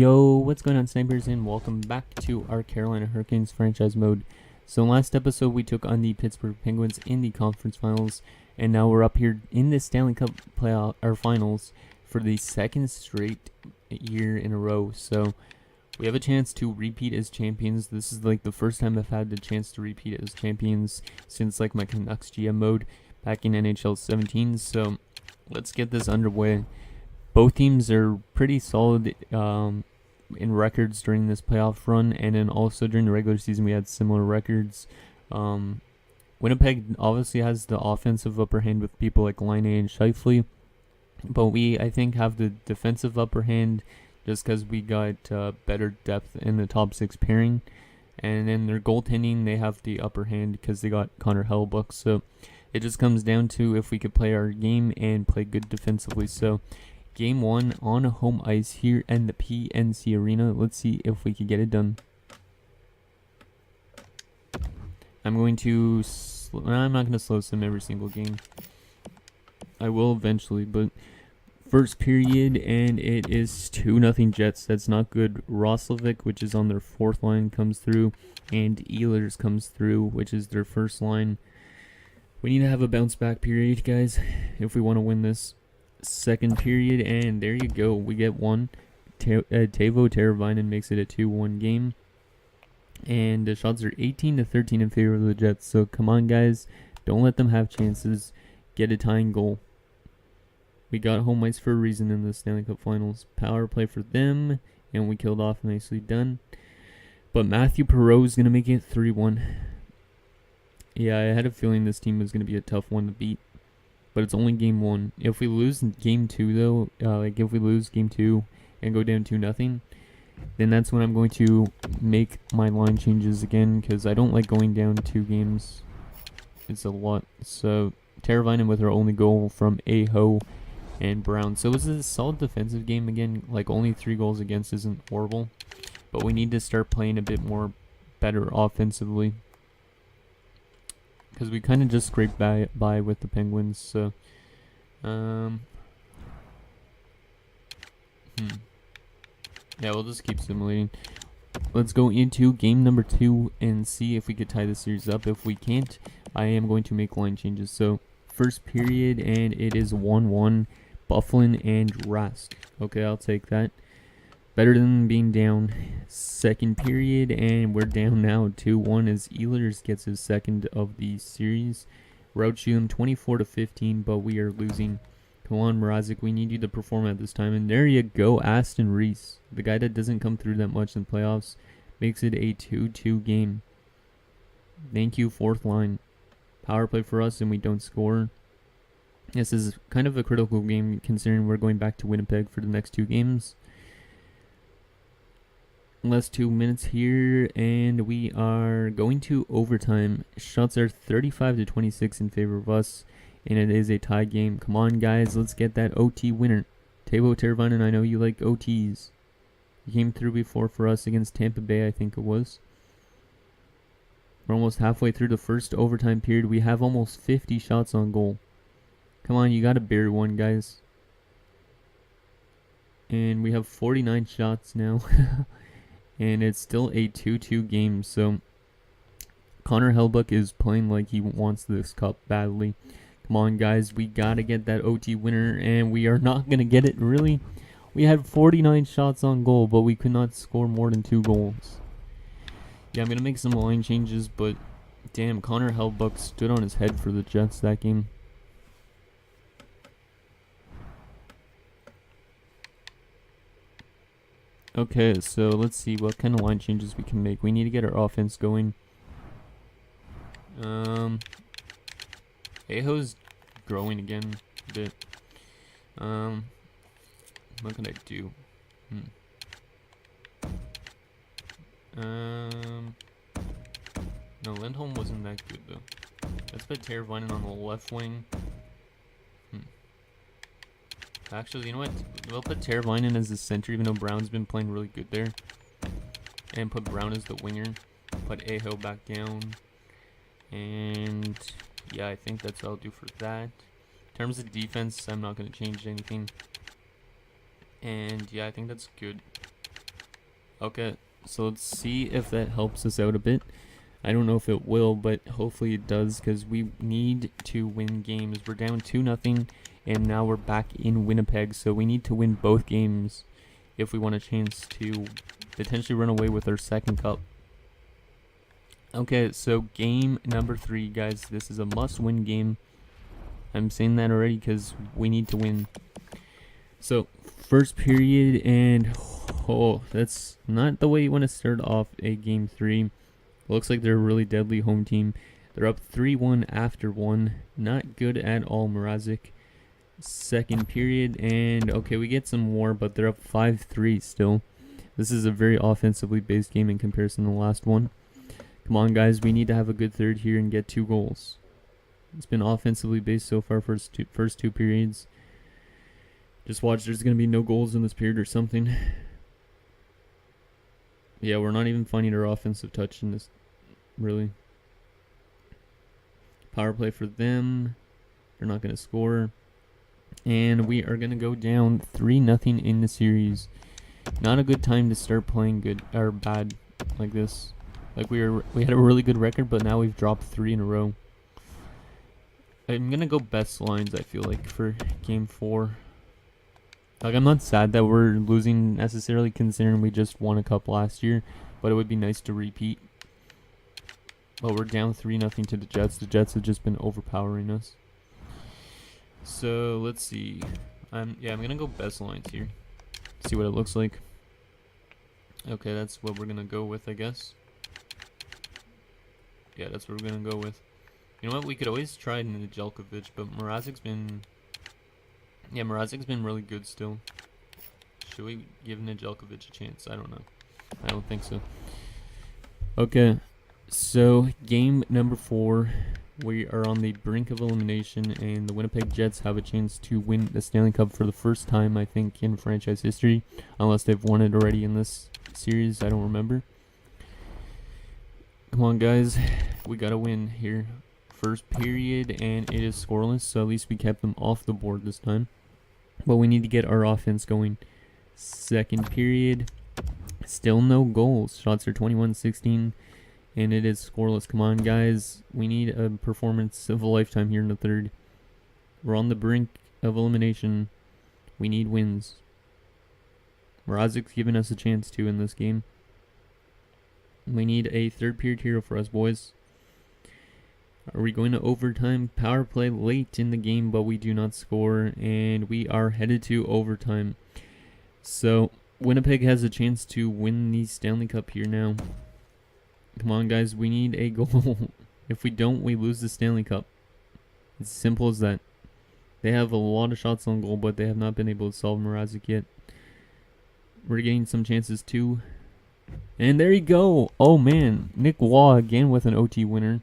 Yo, what's going on, snipers, and welcome back to our Carolina Hurricanes franchise mode. So last episode we took on the Pittsburgh Penguins in the conference finals, and now we're up here in the Stanley Cup playoff or finals for the second straight year in a row. So we have a chance to repeat as champions. This is like the first time I've had the chance to repeat as champions since like my Canucks GM mode back in NHL 17. So let's get this underway. Both teams are pretty solid in records during this playoff run, and then also during the regular season we had similar records. Winnipeg obviously has the offensive upper hand with people like Laine and Scheifele, but we, I think, have the defensive upper hand just because we got better depth in the top six pairing. And then their goaltending, they have the upper hand because they got Connor Hellebuyck. So it just comes down to if we could play our game and play good defensively. So Game 1 on home ice here in the PNC Arena. Let's see if we can get it done. I'm not going to slow sim every single game. I will eventually, but first period, and it is 2-0 Jets. That's not good. Roslovic, which is on their fourth line, comes through, and Ehlers comes through, which is their first line. We need to have a bounce back period, guys, if we want to win this. Second period, and there you go. We get one. Teuvo Teravainen makes it a 2-1 game. And the shots are 18-13 in favor of the Jets. So come on, guys. Don't let them have chances. Get a tying goal. We got home ice for a reason in the Stanley Cup Finals. Power play for them, and we killed off. Nicely done. But Matthew Perreault is going to make it 3-1. Yeah, I had a feeling this team was going to be a tough one to beat. But it's only game 1. If we lose game 2, though, if we lose game 2 and go down 2-0, then that's when I'm going to make my line changes again, because I don't like going down 2 games. It's a lot. So Teravainen with our only goal from Aho and Brown. So it was a solid defensive game again. Like, only 3 goals against isn't horrible, but we need to start playing a bit more better offensively, because we kind of just scraped by with the Penguins. So yeah, we'll just keep simulating. Let's go into game number 2 and see if we could tie the series up. If we can't, I am going to make line changes. So first period, and it is 1-1, Bufflin and Rask. Okay, I'll take that. Better than being down. Second period, and we're down now 2-1 as Ehlers gets his second of the series. We're outshooting 24-15, but we are losing. Come on, Mrazek, we need you to perform at this time. And there you go, Aston Reese, the guy that doesn't come through that much in playoffs, makes it a 2-2 game. Thank you, fourth line. Power play for us, and we don't score. This is kind of a critical game considering we're going back to Winnipeg for the next 2 games. Last 2 minutes here, and we are going to overtime. Shots are 35-26 in favor of us, and it is a tie game. Come on, guys, let's get that OT winner. Teuvo Teravainen, I know you like OTs. He came through before for us against Tampa Bay, I think it was. We're almost halfway through the first overtime period. We have almost 50 shots on goal. Come on, you gotta bury one, guys. And we have 49 shots now. And it's still a 2-2 game, so Connor Hellebuyck is playing like he wants this cup badly. Come on, guys, we gotta get that OT winner, and we are not gonna get it, really. We had 49 shots on goal, but we could not score more than 2 goals. Yeah, I'm gonna make some line changes, but damn, Connor Hellebuyck stood on his head for the Jets that game. Okay, so let's see what kind of line changes we can make. We need to get our offense going. Aho's growing again a bit. What can I do? No, Lindholm wasn't that good though. Let's put Teravainen on the left wing. Actually, you know what? We'll put Teravainen as the center, even though Brown's been playing really good there. And put Brown as the winger. Put Aho back down. And yeah, I think that's what I'll do for that. In terms of defense, I'm not going to change anything. And yeah, I think that's good. Okay, so let's see if that helps us out a bit. I don't know if it will, but hopefully it does, because we need to win games. We're down 2-0, and now we're back in Winnipeg, so we need to win both games if we want a chance to potentially run away with our second cup. Okay, so game number 3, guys. This is a must-win game. I'm saying that already because we need to win. So, first period, and that's not the way you want to start off a game 3. Looks like they're a really deadly home team. They're up 3-1 after 1. Not good at all, Mrazek. Second period, and okay, we get some more, but they're up 5-3 still. This is a very offensively based game in comparison to the last one. Come on, guys, we need to have a good third here and get 2 goals. It's been offensively based so far for first two periods. Just watch, there's going to be no goals in this period or something. Yeah, we're not even finding our offensive touch in this, really. Power play for them. They're not going to score. And we are going to go down 3-0 in the series. Not a good time to start playing good or bad like this. Like we had a really good record, but now we've dropped 3 in a row. I'm gonna go best lines, I feel like, for game 4. Like, I'm not sad that we're losing necessarily, considering we just won a cup last year, but it would be nice to repeat. But we're down 3-0 to the Jets. The Jets have just been overpowering us. So let's see. I'm gonna go best lines here. See what it looks like. Okay, that's what we're gonna go with, I guess. Yeah, that's what we're gonna go with. You know what? We could always try Nedeljkovic, but Mrazek's been really good still. Should we give Nedeljkovic a chance? I don't know. I don't think so. Okay, so game number 4. We are on the brink of elimination, and the Winnipeg Jets have a chance to win the Stanley Cup for the first time, I think, in franchise history, unless they've won it already in this series. I don't remember. Come on, guys. We gotta win here. First period, and it is scoreless, so at least we kept them off the board this time. But we need to get our offense going. Second period, still no goals. Shots are 21-16, and it is scoreless. Come on, guys. We need a performance of a lifetime here in the third. We're on the brink of elimination. We need wins. Mrazek's giving us a chance to in this game. We need a third period hero for us, boys. Are we going to overtime? Power play late in the game, but we do not score, and we are headed to overtime. So Winnipeg has a chance to win the Stanley Cup here now. Come on, guys, we need a goal. If we don't, we lose the Stanley Cup. It's as simple as that. They have a lot of shots on goal, but they have not been able to solve Mrazek yet. We're getting some chances too. And there you go. Oh man, Nick Waugh again with an OT winner.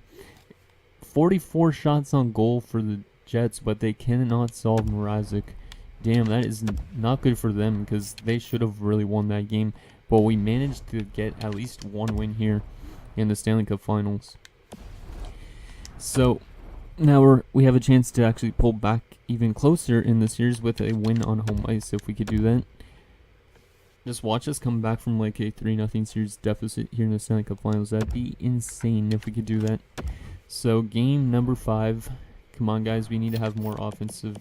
44 shots on goal for the Jets, but they cannot solve Mrazek. Damn, that is not good for them, because they should have really won that game. But we managed to get at least one win here in the Stanley Cup Finals. So now we have a chance to actually pull back even closer in the series with a win on home ice, if we could do that. Just watch us come back from like a 3-0 series deficit here in the Stanley Cup Finals. That'd be insane if we could do that. So game number 5. Come on, guys. We need to have more offensive,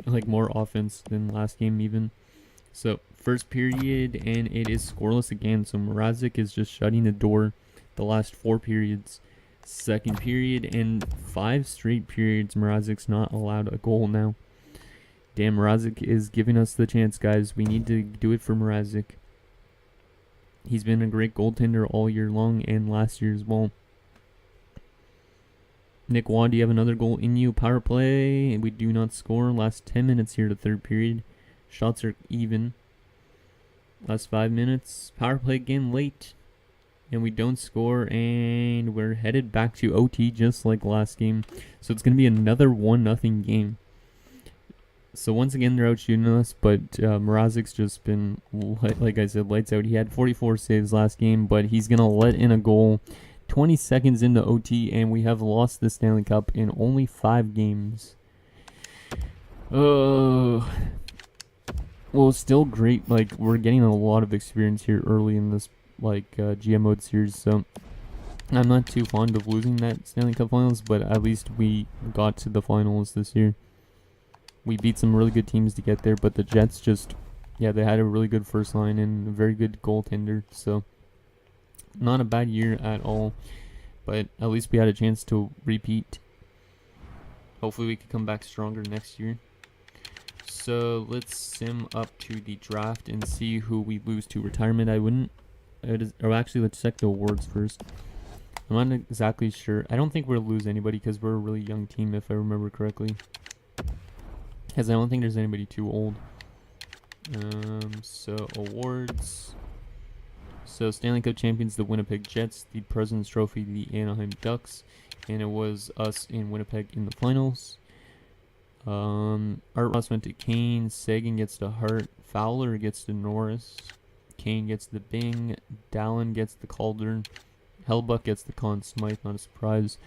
like more offense than last game even. So first period, and it is scoreless again. So Mrazek is just shutting the door the last 4 periods. Second period, and 5 straight periods, Mrazek's not allowed a goal now. Damn, Mrazek is giving us the chance, guys. We need to do it for Mrazek. He's been a great goaltender all year long and last year as well. Nick Waugh, do you have another goal in you? Power play, and we do not score. Last 10 minutes here to third period. Shots are even. Last 5 minutes. Power play again late. And we don't score, and we're headed back to OT just like last game. So it's going to be another 1-0 game. So once again, they're out shooting us, but Mrazek's just been, like I said, lights out. He had 44 saves last game, but he's going to let in a goal 20 seconds into OT, and we have lost the Stanley Cup in only 5 games. Oh, Well, it's still great. Like, we're getting a lot of experience here early in this, like, GM mode series, so I'm not too fond of losing that Stanley Cup Finals, but at least we got to the finals this year. We beat some really good teams to get there, but the Jets just, yeah, they had a really good first line and a very good goaltender, so not a bad year at all, but at least we had a chance to repeat. Hopefully we could come back stronger next year. So let's sim up to the draft and see who we lose to retirement. Or actually, let's check the awards first. I'm not exactly sure. I don't think we'll lose anybody because we're a really young team, if I remember correctly. Because I don't think there's anybody too old. So awards. So Stanley Cup champions, the Winnipeg Jets. The President's Trophy, the Anaheim Ducks. And it was us in Winnipeg in the finals. Art Ross went to Kane. Sagan gets to Hart. Fowler gets to Norris. Kane gets the Bing. Dallin gets the Calder. Hellbuck gets the Conn Smythe, not a surprise.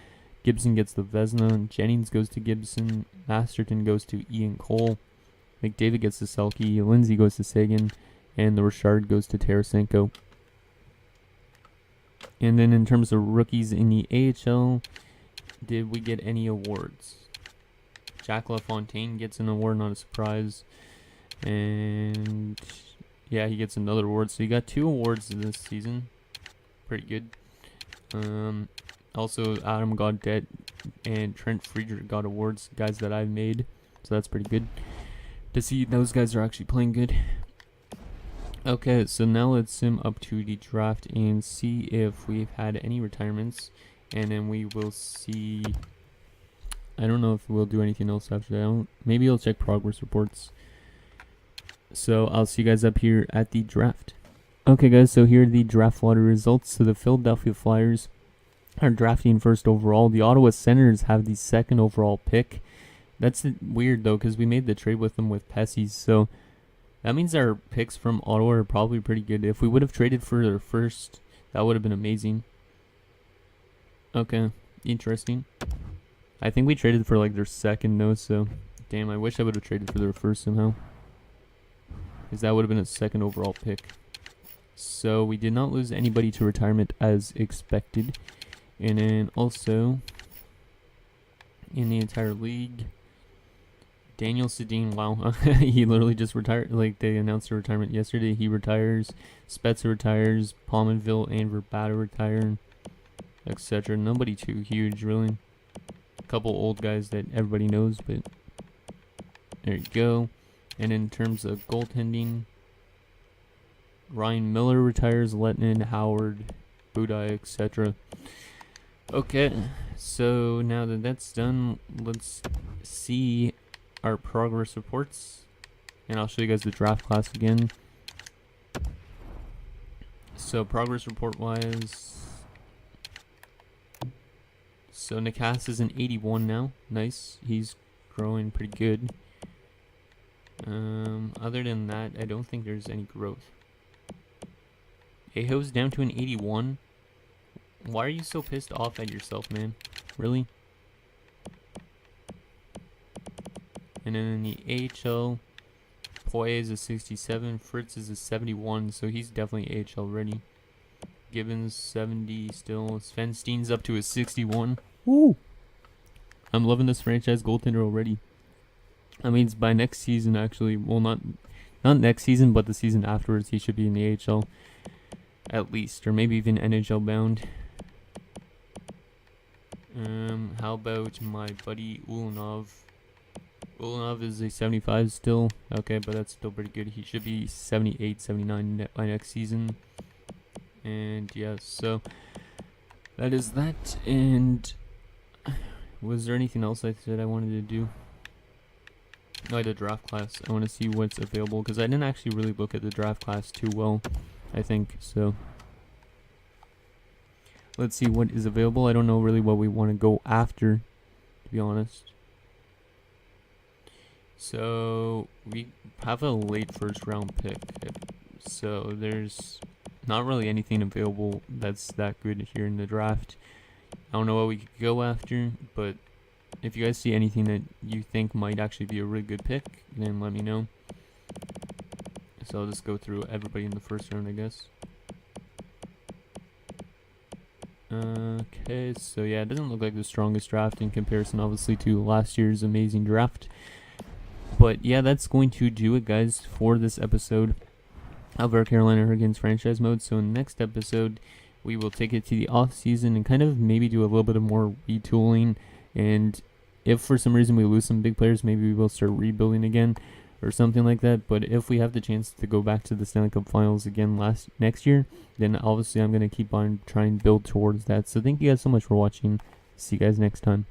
Gibson gets the Vezina. Jennings goes to Gibson. Masterton goes to Ian Cole. McDavid gets to Selke. Lindsay goes to Sagan. And the Richard goes to Tarasenko. And then in terms of rookies in the AHL, did we get any awards? Jack LaFontaine gets an award, not a surprise. And yeah, he gets another award. So he got 2 awards this season. Pretty good. Also, Adam Gaudette and Trent Friedrich got awards, guys that I've made. So that's pretty good to see those guys are actually playing good. Okay, so now let's sim up to the draft and see if we've had any retirements. And then we will see. I don't know if we'll do anything else after that. Maybe I'll check progress reports. So I'll see you guys up here at the draft. Okay guys, so here are the draft lottery results. So the Philadelphia Flyers are drafting first overall. The Ottawa Senators have the 2nd overall pick. That's weird though, because we made the trade with them with Pessy's. So that means our picks from Ottawa are probably pretty good. If we would have traded for their first, that would have been amazing. Okay, interesting. I think we traded for like their 2nd though, so damn, I wish I would have traded for their first somehow, because that would have been a 2nd overall pick. So we did not lose anybody to retirement as expected. And then also in the entire league, Daniel Sedin, wow, he literally just retired. Like, they announced a retirement yesterday. He retires. Spezza retires. Palmanville and Verbata retire, etc. Nobody too huge, really. A couple old guys that everybody knows, but there you go. And in terms of goaltending, Ryan Miller retires. Letnin, Howard, Budai, etc. Okay, so now that that's done, let's see our progress reports, and I'll show you guys the draft class again. So progress report wise, so Nikas is an 81 now. Nice, he's growing pretty good. Other than that, I don't think there's any growth. Aho's down to an 81. Why are you so pissed off at yourself, man? Really? And then in the AHL, Poye is a 67, Fritz is a 71, so he's definitely AHL ready. Gibbons 70 still. Sven Steen's up to a 61. Woo! I'm loving this franchise goaltender already. I mean, by next season, actually, well, not next season, but the season afterwards, he should be in the AHL at least, or maybe even NHL bound. How about my buddy Ulanov? Ulanov is a 75 still. Okay, but that's still pretty good. He should be 78, 79 by next season. And yeah, so that is that. And was there anything else I said I wanted to do? No, I did draft class. I want to see what's available, because I didn't actually really look at the draft class too well, I think. So let's see what is available. I don't know really what we want to go after, to be honest. So we have a late first round pick. So there's not really anything available that's that good here in the draft. I don't know what we could go after, but if you guys see anything that you think might actually be a really good pick, then let me know. So I'll just go through everybody in the first round, I guess. Okay, so yeah, it doesn't look like the strongest draft in comparison, obviously, to last year's amazing draft. But yeah, that's going to do it, guys, for this episode of our Carolina Hurricanes franchise mode. So in the next episode, we will take it to the off season and kind of maybe do a little bit of more retooling. And if for some reason we lose some big players, maybe we will start rebuilding again or something like that. But if we have the chance to go back to the Stanley Cup Finals again next year, then obviously I'm going to keep on trying to build towards that. So thank you guys so much for watching. See you guys next time.